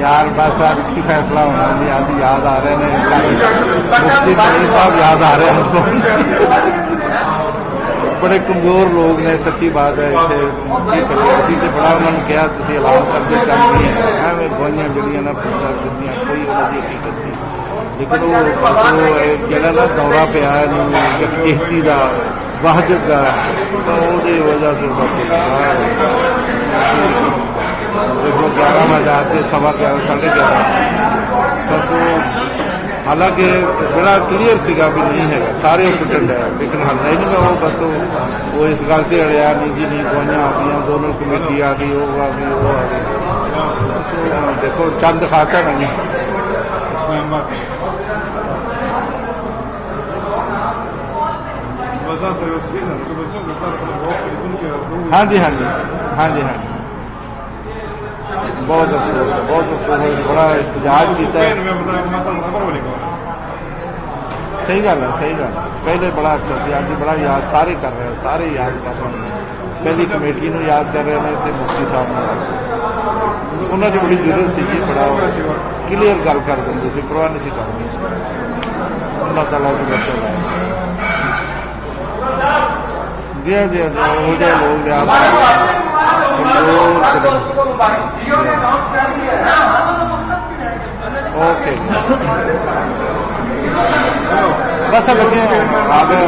यार बस आज की फैसला होना जी, आज याद आ रहे हैं मुफ्ती मलिक साहब याद आ रहे हैं हमको। बड़े कमजोर लोग ने, सच्ची बात है। इसे असी तो बड़ा उन्होंने कहा तुम ऐलान करके काम नहीं है एवं गवाइयां जड़ियां ना पूछा दियाँ कोई उन्होंने हकीकत नहीं, लेकिन वो जरा ना दौरा पिया किश्ती का वाहजत का तो वजह से देखो 11 से 11:15 11:30 बस वो हालांकि बड़ा क्लीयर सीगा भी नहीं है सारे हॉस्पिटल है, लेकिन हल नहीं गा वो बस वो इस गल से अड़िया नहीं जी नहीं दवाइयां आ गई दोनों कमेटी आ गई वो आ गई वो आ गई। देखो चंद खाता नहीं हाँ जी हाँ जी हाँ जी हाँ जी बहुत अफसोस बड़ा एहतजाज किया। सही गल है पहले बड़ा अच्छा से अज बड़ा याद सारे कर रहे हैं, सारे याद कर रहे हैं, पहली कमेटी को याद कर रहे हैं तो मुफ्ती साहब ने उन्होंने बड़ी जरूरत सी जी, बड़ा क्लीयर गल कर देंगे सी, परवाह नहीं करनी। अल्लाह ताला की बरकत है जी जी वो जो लोग याद ओके बस लगे आ गए